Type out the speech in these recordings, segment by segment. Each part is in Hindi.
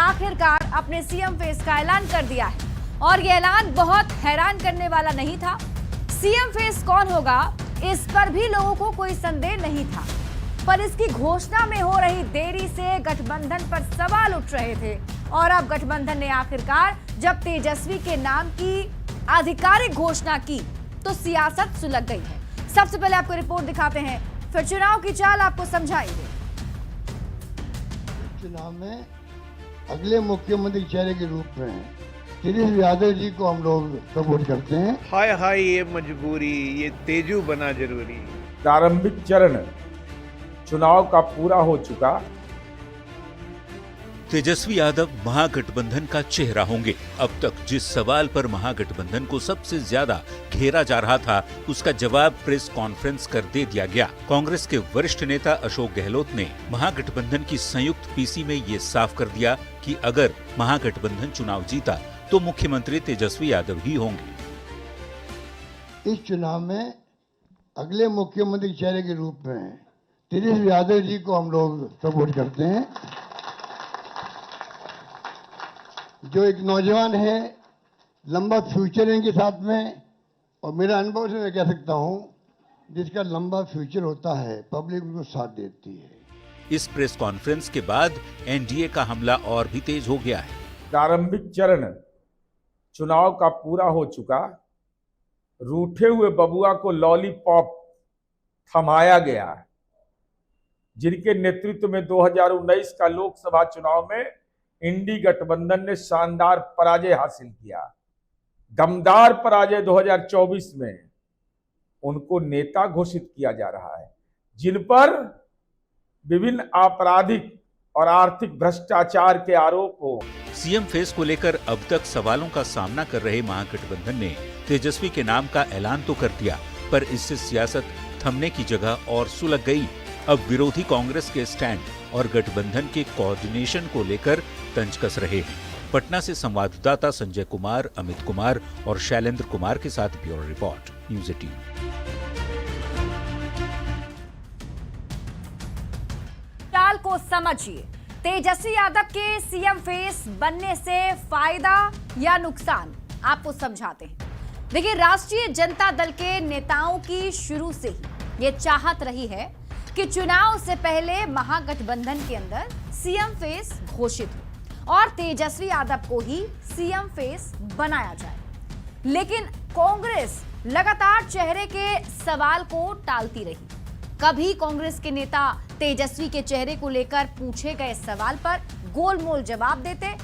आखिरकार अपने सीएम फेस का ऐलान कर दिया है और यह ऐलान बहुत हैरान करने वाला नहीं था। सीएम फेस कौन होगा, इस पर भी लोगों को कोई संदेह नहीं था, पर इसकी घोषणा में हो रही देरी से गठबंधन पर सवाल उठ रहे थे। और अब गठबंधन ने आखिरकार जब तेजस्वी के नाम की आधिकारिक घोषणा की तो सियासत सुलग गई है। सबसे पहले आपको रिपोर्ट दिखाते हैं, फिर चुनाव की चाल आपको समझाएंगे। चुनाव में अगले मुख्यमंत्री चेहरे के रूप में तेजस्वी यादव जी को हम लोग सपोर्ट करते हैं। हाय हाय ये मजबूरी, ये तेजू बना जरूरी। प्रारंभिक चरण चुनाव का पूरा हो चुका। तेजस्वी यादव महागठबंधन का चेहरा होंगे। अब तक जिस सवाल पर महागठबंधन को सबसे ज्यादा घेरा जा रहा था, उसका जवाब प्रेस कॉन्फ्रेंस कर दे दिया गया। कांग्रेस के वरिष्ठ नेता अशोक गहलोत ने महागठबंधन की संयुक्त पीसी में ये साफ कर दिया कि अगर महागठबंधन चुनाव जीता तो मुख्यमंत्री तेजस्वी यादव ही होंगे। इस चुनाव में अगले मुख्यमंत्री चेहरे के रूप में तेजस्वी यादव जी को हम लोग सपोर्ट करते हैं, जो एक नौजवान है, लंबा फ्यूचर है इनके साथ में। और मेरा अनुभव से मैं कह सकता हूं, जिसका लंबा फ्यूचर होता है पब्लिक उनको साथ देती है। इस प्रेस कॉन्फ्रेंस के बाद एनडीए का हमला और भी तेज हो गया है। प्रारंभिक चरण चुनाव का पूरा हो चुका। रूठे हुए बबुआ को लॉलीपॉप थमाया गया, जिनके नेतृत्व में 2019 का लोकसभा चुनाव में इंडी गठबंधन ने शानदार पराजय हासिल किया। दमदार पराजय 2024 में उनको नेता घोषित किया जा रहा है, जिन पर विभिन्न आपराधिक और आर्थिक भ्रष्टाचार के आरोप हो। सीएम फेस को लेकर अब तक सवालों का सामना कर रहे महागठबंधन ने तेजस्वी के नाम का ऐलान तो कर दिया, पर इससे सियासत थमने की जगह और सुलग गई। अब विरोधी कांग्रेस के स्टैंड और गठबंधन के कोऑर्डिनेशन को लेकर तंज कस रहे हैं। पटना से संवाददाता संजय कुमार, अमित कुमार और शैलेंद्र कुमार के साथ ब्यूरो रिपोर्ट, न्यूज़ 18। चाल को समझिए, तेजस्वी यादव के सीएम फेस बनने से फायदा या नुकसान आपको समझाते हैं। देखिए, राष्ट्रीय जनता दल के नेताओं की शुरू से ही ये चाहत रही है कि चुनाव से पहले महागठबंधन के अंदर सीएम फेस घोषित हो और तेजस्वी यादव को ही सीएम फेस बनाया जाए। लेकिन कांग्रेस लगातार चेहरे के सवाल को टालती रही। कभी कांग्रेस के नेता तेजस्वी के चेहरे को लेकर पूछे गए सवाल पर गोलमोल जवाब देते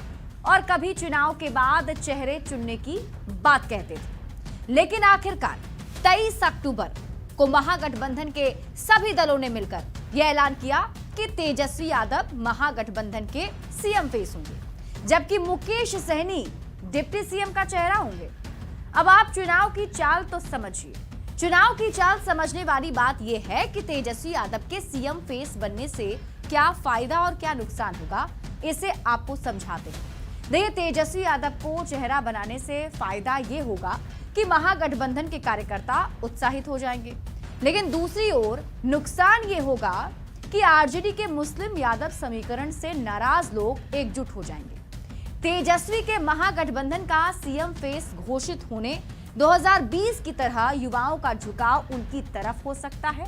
और कभी चुनाव के बाद चेहरे चुनने की बात कहते थे। लेकिन आखिरकार 23 अक्टूबर को महागठबंधन के सभी दलों ने मिलकर यह ऐलान किया कि तेजस्वी यादव महागठबंधन के सीएम फेस होंगे, जबकि मुकेश सहनी डिप्टी सीएम का चेहरा होंगे। अब आप चुनाव की चाल तो समझिए। चुनाव की चाल समझने वाली बात यह है कि तेजस्वी यादव के सीएम फेस बनने से क्या फायदा और क्या नुकसान होगा, इसे आपको समझाते हैं। देखिए, तेजस्वी यादव को चेहरा बनाने से फायदा ये होगा कि महागठबंधन के कार्यकर्ता उत्साहित हो जाएंगे, लेकिन दूसरी ओर नुकसान ये होगा कि आरजेडी के मुस्लिम यादव समीकरण से नाराज लोग एकजुट हो जाएंगे। तेजस्वी के महागठबंधन का सीएम फेस घोषित होने 2020 की तरह युवाओं का झुकाव उनकी तरफ हो सकता है,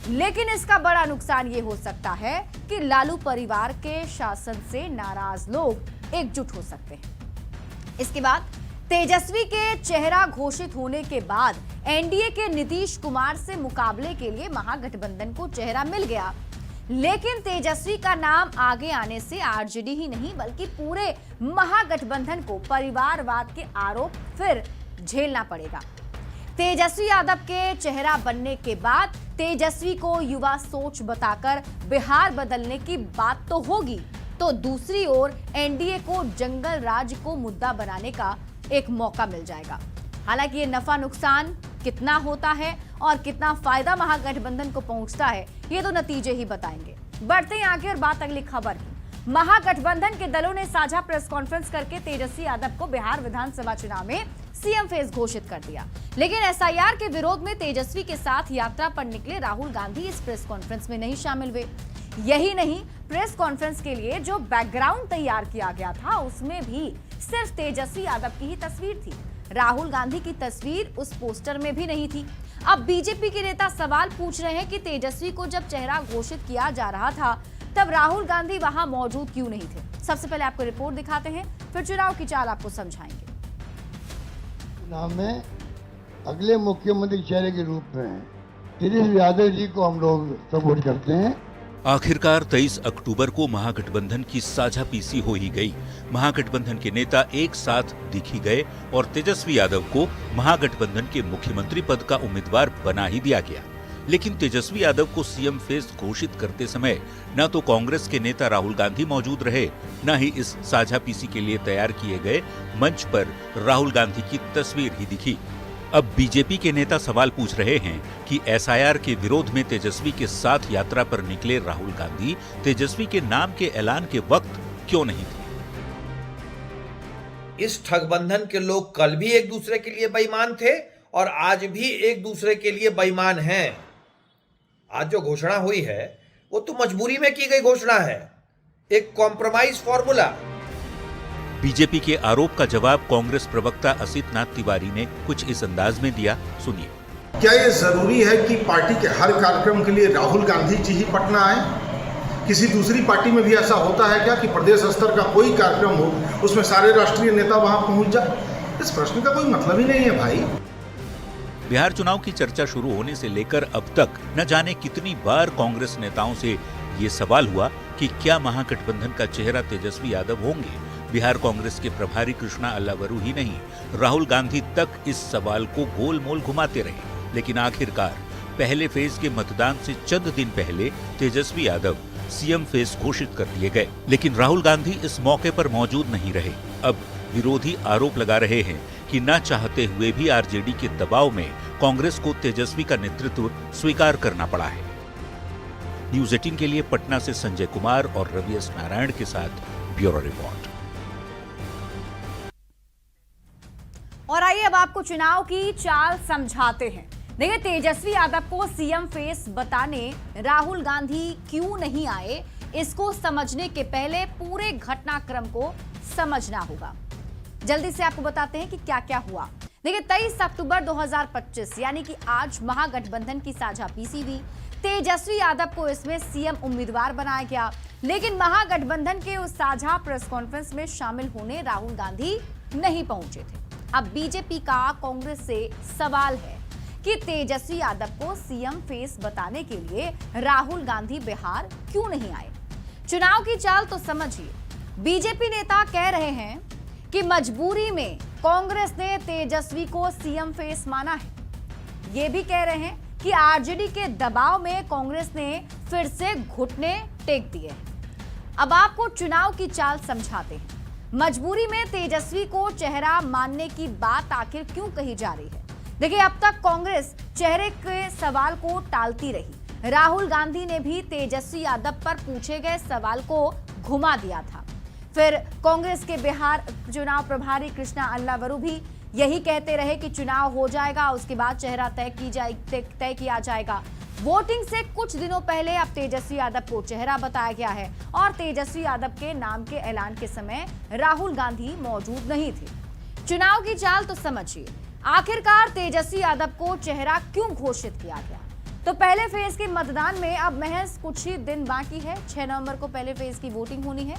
लेकिन इसका बड़ा नुकसान ये हो सकता है कि लालू परिवार के शासन से नाराज लोग एकजुट हो सकते हैं। इसके बाद तेजस्वी के चेहरा घोषित होने के बाद एनडीए के नीतीश कुमार से मुकाबले के लिए महागठबंधन को चेहरा मिल गया, लेकिन तेजस्वी का नाम आगे आने से आरजेडी ही नहीं बल्कि पूरे महागठबंधन को परिवारवाद के आरोप फिर झेलना पड़ेगा। तेजस्वी यादव के चेहरा बनने के बाद तेजस्वी को युवा सोच बताकर बिहार बदलने की बात तो होगी, तो दूसरी ओर एनडीए को जंगल राज को मुद्दा बनाने का एक मौका मिल जाएगा। हालांकि ये नफा नुकसान कितना होता है और कितना फायदा महागठबंधन को पहुंचता है, ये तो नतीजे ही बताएंगे। बढ़ते हैं आगे और बात अगली खबर की। महागठबंधन के दलों ने साझा प्रेस कॉन्फ्रेंस करके तेजस्वी यादव को बिहार विधानसभा चुनाव में सीएम फेस घोषित कर दिया, लेकिन एसआईआर के विरोध में तेजस्वी के साथ यात्रा पर निकले राहुल गांधी इस प्रेस कॉन्फ्रेंस में नहीं शामिल हुए। यही नहीं, प्रेस कॉन्फ्रेंस के लिए जो बैकग्राउंड तैयार किया गया था उसमें भी सिर्फ तेजस्वी यादव की ही तस्वीर थी। राहुल गांधी की तस्वीर उस पोस्टर में भी नहीं थी। अब बीजेपी के नेता सवाल पूछ रहे हैं कि तेजस्वी को जब चेहरा घोषित किया जा रहा था तब राहुल गांधी वहां मौजूद क्यों नहीं थे। सबसे पहले आपको रिपोर्ट दिखाते हैं, फिर चुनाव की चाल आपको समझाएंगे। चुनाव में अगले मुख्यमंत्री चेहरे के रूप में तेजस्वी यादव जी को हम लोग सपोर्ट करते हैं। आखिरकार 23 अक्टूबर को महागठबंधन की साझा पीसी हो ही गई। महागठबंधन के नेता एक साथ दिख ही गए और तेजस्वी यादव को महागठबंधन के मुख्यमंत्री पद का उम्मीदवार बना ही दिया गया। लेकिन तेजस्वी यादव को सीएम फेस घोषित करते समय न तो कांग्रेस के नेता राहुल गांधी मौजूद रहे, न ही इस साझा पीसी के लिए तैयार किए गए मंच पर राहुल गांधी की तस्वीर ही दिखी। अब बीजेपी के नेता सवाल पूछ रहे हैं कि एसआईआर के विरोध में तेजस्वी के साथ यात्रा पर निकले राहुल गांधी तेजस्वी के नाम के ऐलान के वक्त क्यों नहीं थे। इस ठगबंधन के लोग कल भी एक दूसरे के लिए बेईमान थे और आज भी एक दूसरे के लिए बेईमान हैं। आज जो घोषणा हुई है वो तो मजबूरी में की गई घोषणा है, एक कॉम्प्रोमाइज फॉर्मूला। बीजेपी के आरोप का जवाब कांग्रेस प्रवक्ता असित नाथ तिवारी ने कुछ इस अंदाज में दिया, सुनिए। क्या ये जरूरी है कि पार्टी के हर कार्यक्रम के लिए राहुल गांधी जी ही पटना आए? किसी दूसरी पार्टी में भी ऐसा होता है क्या कि प्रदेश स्तर का कोई कार्यक्रम हो उसमें सारे राष्ट्रीय नेता वहां पहुंच जाए? इस प्रश्न का कोई मतलब ही नहीं है भाई। बिहार चुनाव की चर्चा शुरू होने से लेकर अब तक न जाने कितनी बार कांग्रेस नेताओं से ये सवाल हुआ कि क्या महागठबंधन का चेहरा तेजस्वी यादव होंगे। बिहार कांग्रेस के प्रभारी कृष्णा अल्लावरू ही नहीं, राहुल गांधी तक इस सवाल को गोल मोल घुमाते रहे। लेकिन आखिरकार पहले फेज के मतदान से चंद दिन पहले तेजस्वी यादव सीएम फेस घोषित कर दिए गए, लेकिन राहुल गांधी इस मौके पर मौजूद नहीं रहे। अब विरोधी आरोप लगा रहे हैं कि न चाहते हुए भी आरजेडी के दबाव में कांग्रेस को तेजस्वी का नेतृत्व स्वीकार करना पड़ा है। न्यूज 18 के लिए पटना से संजय कुमार और रवि एस नारायण के साथ ब्यूरो रिपोर्ट। और आइए अब आपको चुनाव की चाल समझाते हैं। देखिए, तेजस्वी यादव को सीएम फेस बताने राहुल गांधी क्यों नहीं आए, इसको समझने के पहले पूरे घटनाक्रम को समझना होगा। जल्दी से आपको बताते हैं कि क्या क्या हुआ। देखिए, 23 अक्टूबर 2025 यानी कि आज महागठबंधन की साझा पीसी हुई। तेजस्वी यादव को इसमें सीएम उम्मीदवार बनाया गया, लेकिन महागठबंधन के उस साझा प्रेस कॉन्फ्रेंस में शामिल होने राहुल गांधी नहीं पहुंचे थे। अब बीजेपी का कांग्रेस से सवाल है कि तेजस्वी यादव को सीएम फेस बताने के लिए राहुल गांधी बिहार क्यों नहीं आए। चुनाव की चाल तो समझिए। बीजेपी नेता कह रहे हैं कि मजबूरी में कांग्रेस ने तेजस्वी को सीएम फेस माना है। ये भी कह रहे हैं कि आरजेडी के दबाव में कांग्रेस ने फिर से घुटने टेक दिए। अब आपको चुनाव की चाल समझाते हैं। मजबूरी में तेजस्वी को चेहरा मानने की बात आखिर क्यों कही जा रही है। देखिए, अब तक कांग्रेस चेहरे के सवाल को टालती रही। राहुल गांधी ने भी तेजस्वी यादव पर पूछे गए सवाल को घुमा दिया था। फिर कांग्रेस के बिहार चुनाव प्रभारी कृष्णा अल्लावरू भी यही कहते रहे कि चुनाव हो जाएगा, उसके बाद चेहरा तय किया जाएगा। वोटिंग से कुछ दिनों पहले अब तेजस्वी यादव को चेहरा बताया गया है और तेजस्वी यादव के नाम के ऐलान के समय राहुल गांधी मौजूद नहीं थे। चुनाव की चाल तो समझिए। आखिरकार तेजस्वी यादव को चेहरा क्यों घोषित किया गया? तो पहले फेज के मतदान में अब महज कुछ ही दिन बाकी है। 6 नवंबर को पहले फेज की वोटिंग होनी है।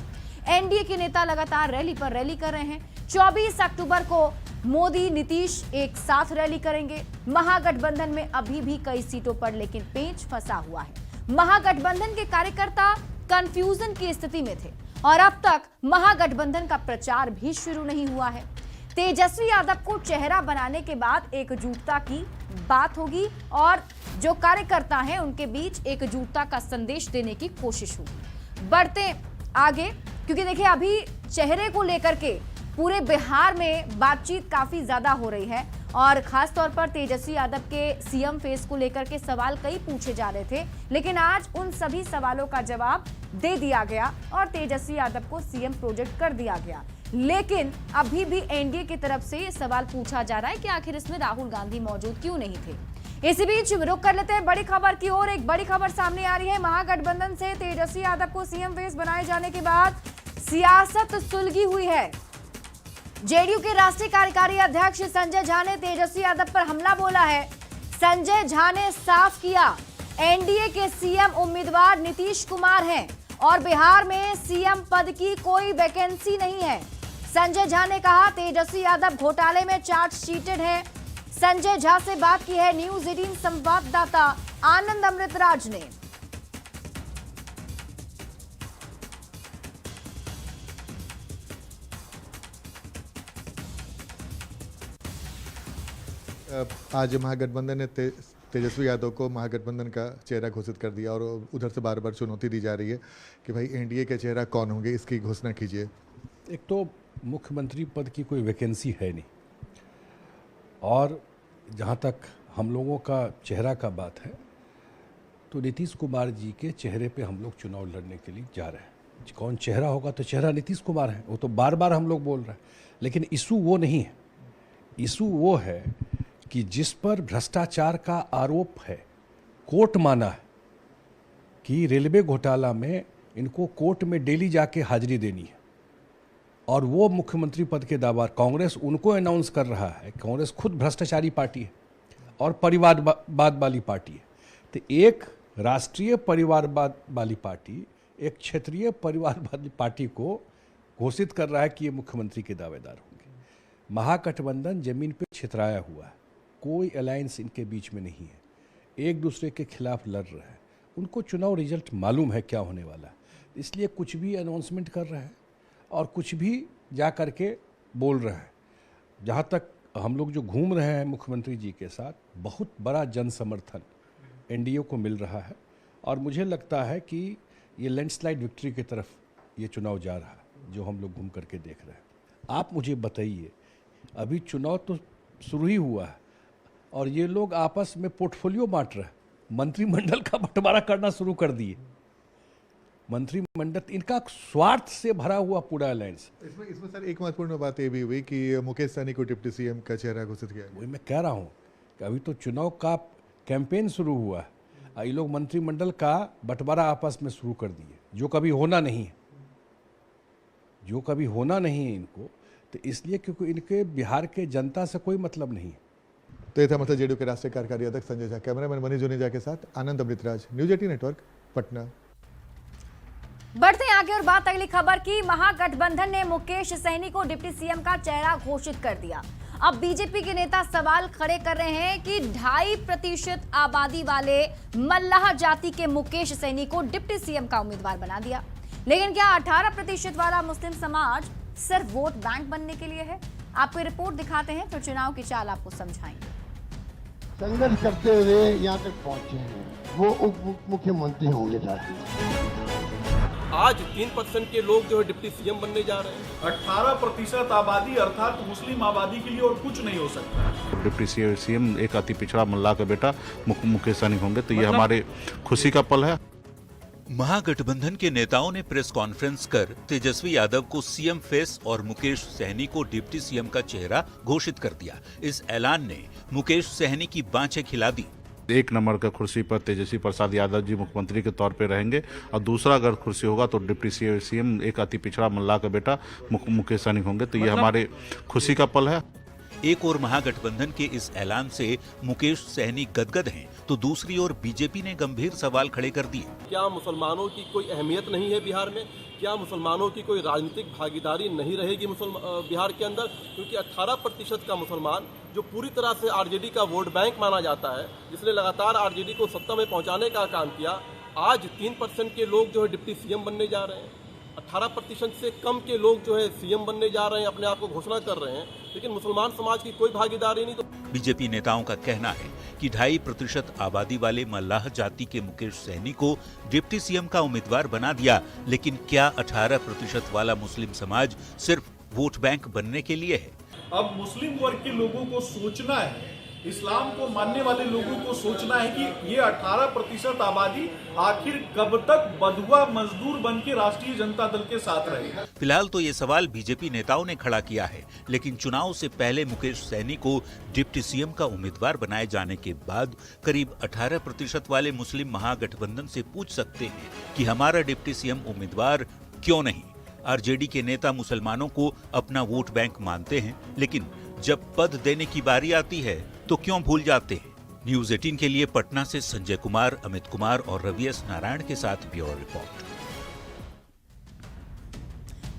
एनडीए के नेता लगातार रैली पर रैली कर रहे हैं। 24 अक्टूबर को मोदी नीतीश एक साथ रैली करेंगे। महागठबंधन में अभी भी कई सीटों पर लेकिन पेंच फंसा हुआ है। महागठबंधन के कार्यकर्ता कंफ्यूजन की स्थिति में थे और अब तक महागठबंधन का प्रचार भी शुरू नहीं हुआ है। तेजस्वी यादव को चेहरा बनाने के बाद एकजुटता की बात होगी और जो कार्यकर्ता हैं उनके बीच एकजुटता का संदेश देने की कोशिश होगी। बढ़ते आगे, क्योंकि देखिए अभी चेहरे को लेकर के पूरे बिहार में बातचीत काफी ज्यादा हो रही है और खास तौर पर तेजस्वी यादव के सीएम फेस को लेकर के सवाल कई पूछे जा रहे थे, लेकिन आज उन सभी सवालों का जवाब दे दिया गया और तेजस्वी यादव को सीएम प्रोजेक्ट कर दिया गया। लेकिन अभी भी एनडीए की तरफ से सवाल पूछा जा रहा है कि आखिर इसमें राहुल गांधी मौजूद क्यों नहीं थे। इसी बीच रुक कर लेते हैं बड़ी खबर की ओर। एक बड़ी खबर सामने आ रही है। महागठबंधन से तेजस्वी यादव को सीएम फेस बनाए जाने के बाद सियासत सुलगी हुई है। जेडीयू के राष्ट्रीय कार्यकारी अध्यक्ष संजय झा ने तेजस्वी यादव पर हमला बोला है। संजय झा ने साफ किया एनडीए के सीएम उम्मीदवार नीतीश कुमार हैं और बिहार में सीएम पद की कोई वैकेंसी नहीं है। संजय झा ने कहा तेजस्वी यादव घोटाले में चार्जशीटेड हैं। संजय झा से बात की है न्यूज 18 संवाददाता आनंद अमृतराज ने। आज महागठबंधन ने तेजस्वी यादव को महागठबंधन का चेहरा घोषित कर दिया और उधर से बार बार चुनौती दी जा रही है कि भाई एनडीए के चेहरा कौन होंगे, इसकी घोषणा कीजिए। एक तो मुख्यमंत्री पद की कोई वैकेंसी है नहीं, और जहाँ तक हम लोगों का चेहरा का बात है तो नीतीश कुमार जी के चेहरे पे हम लोग चुनाव लड़ने के लिए जा रहे हैं। कौन चेहरा होगा तो चेहरा नीतीश कुमार है, वो तो बार बार हम लोग बोल रहे हैं। लेकिन इशू वो नहीं है, इशू वो है कि जिस पर भ्रष्टाचार का आरोप है, कोर्ट माना है कि रेलवे घोटाला में इनको कोर्ट में डेली जाके हाजिरी देनी है, और वो मुख्यमंत्री पद के दावेदार कांग्रेस उनको अनाउंस कर रहा है। कांग्रेस खुद भ्रष्टाचारी पार्टी है और परिवारवाद वाली पार्टी है। तो एक राष्ट्रीय परिवारवाद वाली पार्टी एक क्षेत्रीय परिवारवादी पार्टी को घोषित कर रहा है कि ये मुख्यमंत्री के दावेदार होंगे। महागठबंधन जमीन पे छितराया हुआ है, कोई अलायंस इनके बीच में नहीं है, एक दूसरे के खिलाफ लड़ रहे हैं। उनको चुनाव रिजल्ट मालूम है क्या होने वाला है, इसलिए कुछ भी अनाउंसमेंट कर रहे हैं और कुछ भी जा कर के बोल रहे हैं। जहाँ तक हम लोग जो घूम रहे हैं मुख्यमंत्री जी के साथ, बहुत बड़ा जन समर्थन एनडीए को मिल रहा है और मुझे लगता है कि ये लैंडस्लाइड विक्ट्री की तरफ ये चुनाव जा रहा है, जो हम लोग घूम करके देख रहे हैं। आप मुझे बताइए, अभी चुनाव तो शुरू ही हुआ है और ये लोग आपस में पोर्टफोलियो बांट रहे हैं, मंत्रिमंडल का बंटवारा करना शुरू कर दिए। मंत्रिमंडल इनका स्वार्थ से भरा हुआ पूरा अलायंस। इसमें सर एक महत्वपूर्ण बात ये भी हुई कि मुकेश सहनी को डिप्टी सीएम का चेहरा घोषित किया। वही मैं कह रहा हूँ कि अभी तो चुनाव का कैंपेन शुरू हुआ है, ये लोग मंत्रिमंडल का बंटवारा आपस में शुरू कर दिए, जो कभी होना नहीं है, जो कभी होना नहीं है इनको। तो इसलिए क्योंकि इनके बिहार के जनता से कोई मतलब नहीं है। तो ये था मतलब जेडीयू के राष्ट्रीय कार्यकारी अध्यक्ष संजय झा। कैमरामैन मनीष जुनेजा के साथ आनंद अमृतराज, न्यूज 18 नेटवर्क, पटना। बढ़ते हैं आगे और बात अगली खबर की। महागठबंधन ने मुकेश सहनी को डिप्टी सीएम का चेहरा घोषित कर दिया। अब बीजेपी के नेता सवाल खड़े कर रहे हैं कि 2.5% आबादी वाले मल्लाह जाति के मुकेश सहनी को डिप्टी सीएम का उम्मीदवार बना दिया, लेकिन क्या 18% वाला मुस्लिम समाज सिर्फ वोट बैंक बनने के लिए है? आपको रिपोर्ट दिखाते हैं, फिर चुनाव की चाल आपको समझाएंगे। संघर्ष करते हुए यहाँ तक पहुंचे हैं, वो उप मुख्यमंत्री होंगे साथी। आज 3% के लोग जो है डिप्टी सीएम बनने जा रहे हैं। 18% आबादी अर्थात मुस्लिम आबादी के लिए और कुछ नहीं हो सकता। डिप्टी सीएम एक अति पिछड़ा मल्लाह का बेटा मुकेश सहनी होंगे, तो ये हमारे खुशी का पल है। महागठबंधन के नेताओं ने प्रेस कॉन्फ्रेंस कर तेजस्वी यादव को सीएम फेस और मुकेश सहनी को डिप्टी सीएम का चेहरा घोषित कर दिया। इस ऐलान ने मुकेश सहनी की बाँछें खिला दी। 1 नंबर का कुर्सी पर तेजस्वी प्रसाद यादव जी मुख्यमंत्री के तौर पे रहेंगे और दूसरा अगर कुर्सी होगा तो डिप्टी सीएम एक अति पिछड़ा मल्लाह का बेटा मुकेश सहनी होंगे, तो ये हमारे खुशी का पल है। एक ओर महागठबंधन के इस ऐलान से मुकेश सहनी गदगद हैं, तो दूसरी ओर बीजेपी ने गंभीर सवाल खड़े कर दिए। क्या मुसलमानों की कोई अहमियत नहीं है बिहार में? क्या मुसलमानों की कोई राजनीतिक भागीदारी नहीं रहेगी बिहार के अंदर? क्योंकि 18% का मुसलमान जो पूरी तरह से आरजेडी का वोट बैंक माना जाता है, जिसने लगातार आरजेडी को सत्ता में पहुंचाने का काम किया, आज 3% के लोग जो है डिप्टी सीएम बनने जा रहे हैं। 18% से कम के लोग जो है सीएम बनने जा रहे हैं, अपने आप को घोषणा कर रहे हैं, लेकिन मुसलमान समाज की कोई भागीदारी नहीं। तो बीजेपी नेताओं का कहना है कि 2.5% आबादी वाले मल्लाह जाति के मुकेश सहनी को डिप्टी सीएम का उम्मीदवार बना दिया, लेकिन क्या 18% वाला मुस्लिम समाज सिर्फ वोट बैंक बनने के लिए है? अब मुस्लिम वर्ग के लोगों को सोचना है इस्लाम को मानने वाले लोगों को सोचना है कि ये 18% आबादी आखिर कब तक बंधुआ मजदूर बन के राष्ट्रीय जनता दल के साथ रहे। फिलहाल तो ये सवाल बीजेपी नेताओं ने खड़ा किया है, लेकिन चुनाव से पहले मुकेश सहनी को डिप्टी सीएम का उम्मीदवार बनाए जाने के बाद करीब 18% वाले मुस्लिम महागठबंधन से पूछ सकते हैं कि हमारा डिप्टी सीएम उम्मीदवार क्यों नहीं। आरजेडी के नेता मुसलमानों को अपना वोट बैंक मानते हैं, लेकिन जब पद देने की बारी आती है तो क्यों भूल जाते हैं। न्यूज 18 के लिए पटना से संजय कुमार, अमित कुमार और रवि एस नारायण के साथ ब्यूरो रिपोर्ट।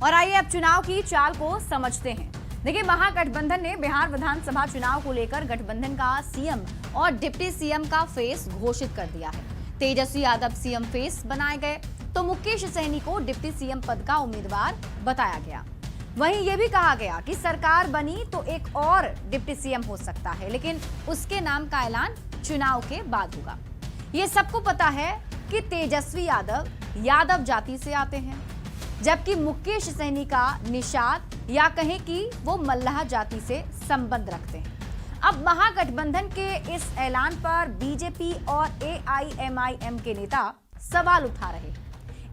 और आइए अब चुनाव की चाल को समझते हैं। देखिए, महागठबंधन ने बिहार विधानसभा चुनाव को लेकर गठबंधन का सीएम और डिप्टी सीएम का फेस घोषित कर दिया है। तेजस्वी यादव सीएम फेस बनाए गए तो मुकेश सहनी को डिप्टी सीएम पद का उम्मीदवार बताया गया। वहीं यह भी कहा गया कि सरकार बनी तो एक और डिप्टी सीएम हो सकता है, लेकिन उसके नाम का ऐलान चुनाव के बाद होगा। ये सबको पता है कि तेजस्वी यादव जाति से आते हैं, जबकि मुकेश सहनी का निषाद या कहें कि वो मल्लाह जाति से संबंध रखते हैं। अब महागठबंधन के इस ऐलान पर बीजेपी और AIMIM के नेता सवाल उठा रहे हैं।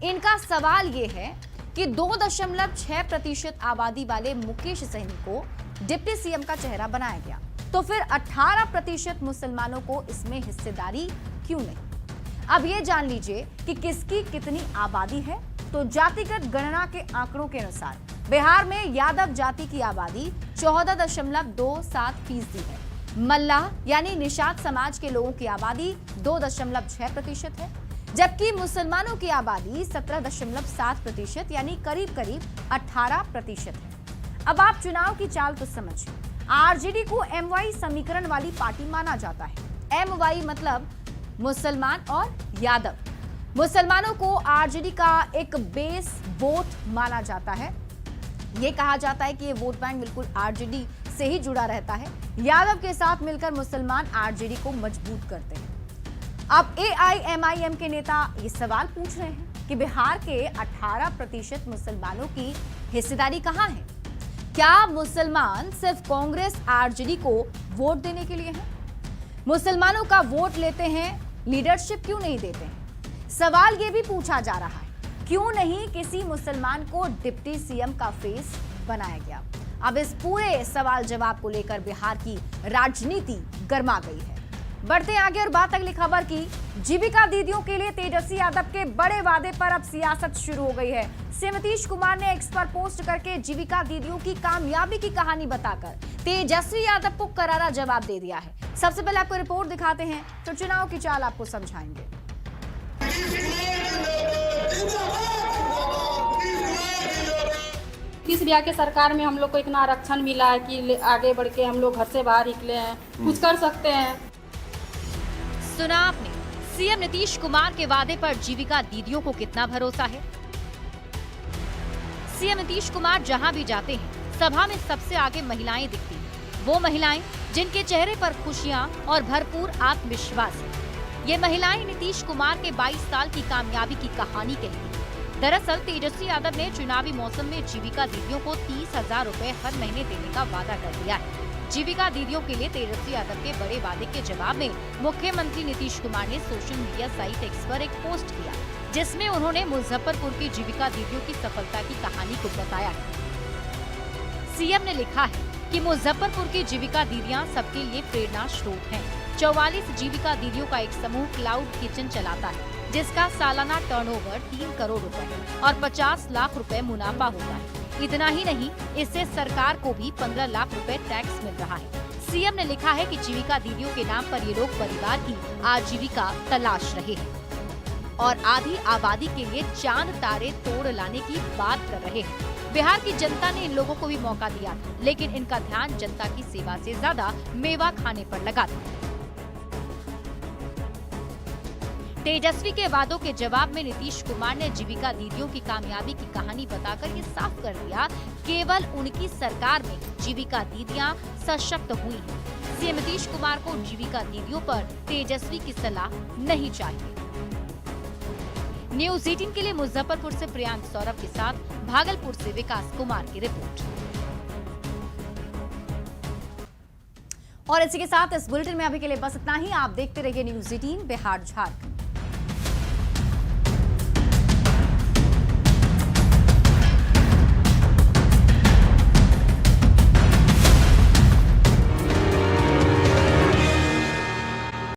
इनका सवाल ये है कि 2.6% आबादी वाले मुकेश सहनी को डिप्टी सीएम का चेहरा बनाया गया, तो फिर 18% मुसलमानों को इसमें हिस्सेदारी क्यों नहीं। अब ये जान लीजिए कि किसकी कितनी आबादी है। तो जातिगत गणना के आंकड़ों के अनुसार बिहार में यादव जाति की आबादी 14.27% है। मल्लाह यानी निषाद समाज के लोगों की आबादी 2.6% है, जबकि मुसलमानों की आबादी 17.7% यानी करीब 18% है। अब आप चुनाव की चाल तो समझिए। आरजेडी को MY समीकरण वाली पार्टी माना जाता है। MY मतलब मुसलमान और यादव। मुसलमानों को आरजेडी का एक बेस वोट माना जाता है। ये कहा जाता है कि ये वोट बैंक बिल्कुल आरजेडी से ही जुड़ा रहता है। यादव के साथ मिलकर मुसलमान आरजेडी को मजबूत करते हैं। अब AIMIM के नेता ये सवाल पूछ रहे हैं कि बिहार के 18% मुसलमानों की हिस्सेदारी कहां है। क्या मुसलमान सिर्फ कांग्रेस आरजेडी को वोट देने के लिए हैं? मुसलमानों का वोट लेते हैं, लीडरशिप क्यों नहीं देते हैं? सवाल ये भी पूछा जा रहा है, क्यों नहीं किसी मुसलमान को डिप्टी सीएम का फेस बनाया गया। अब इस पूरे सवाल जवाब को लेकर बिहार की राजनीति गर्मा गई है। बढ़ते आगे और बात अगली खबर की। जीविका दीदियों के लिए तेजस्वी यादव के बड़े वादे पर अब सियासत शुरू हो गई है। सीएम नीतीश कुमार ने एक्स पर पोस्ट करके जीविका दीदियों की कामयाबी की कहानी बताकर तेजस्वी यादव को करारा जवाब दे दिया है। सबसे पहले आपको रिपोर्ट दिखाते हैं तो चुनाव की चाल आपको समझाएंगे। इस ब्याह के सरकार में हम लोग को इतना आरक्षण मिला है कि आगे बढ़ के हम लोग घर से बाहर निकले हैं, कुछ कर सकते हैं। सुना आपने सीएम नीतीश कुमार के वादे पर जीविका दीदियों को कितना भरोसा है। सीएम नीतीश कुमार जहां भी जाते हैं, सभा में सबसे आगे महिलाएं दिखती हैं। वो महिलाएं जिनके चेहरे पर खुशियां और भरपूर आत्मविश्वास है। ये महिलाएं नीतीश कुमार के 22 साल की कामयाबी की कहानी कहती हैं। दरअसल तेजस्वी यादव ने चुनावी मौसम में जीविका दीदियों को 30,000 रुपए हर महीने देने का वादा कर दिया है। जीविका दीदियों के लिए तेजस्वी यादव के बड़े वादे के जवाब में मुख्यमंत्री नीतीश कुमार ने सोशल मीडिया साइट एक्स पर एक पोस्ट किया, जिसमें उन्होंने मुजफ्फरपुर की जीविका दीदियों की सफलता की कहानी को बताया है। सीएम ने लिखा है कि मुजफ्फरपुर की जीविका दीदियां सबके लिए प्रेरणा स्रोत हैं। 44 जीविका दीदियों का एक समूह क्लाउड किचन चलाता है, जिसका सालाना टर्नओवर 3 करोड़ रुपए और 50 लाख रुपए मुनाफा होता है। इतना ही नहीं, इससे सरकार को भी 15 लाख रुपए टैक्स मिल रहा है। सीएम ने लिखा है कि जीविका दीदियों के नाम पर ये लोग परिवार की आजीविका तलाश रहे हैं और आधी आबादी के लिए चांद तारे तोड़ लाने की बात कर रहे हैं। बिहार की जनता ने इन लोगों को भी मौका दिया था, लेकिन इनका ध्यान जनता की सेवा से ज्यादा मेवा खाने पर लगा था। तेजस्वी के वादों के जवाब में नीतीश कुमार ने जीविका दीदियों की कामयाबी की कहानी बताकर ये साफ कर दिया, केवल उनकी सरकार में जीविका दीदियां सशक्त हुई हैं। सीएम नीतीश कुमार को जीविका दीदियों पर तेजस्वी की सलाह नहीं चाहिए। न्यूज 18 के लिए मुजफ्फरपुर से प्रियांक सौरभ के साथ भागलपुर से विकास कुमार की रिपोर्ट। और इसी के साथ इस बुलेटिन में अभी के लिए बस इतना ही। आप देखते रहिए न्यूज़ 18 बिहार झारखंड।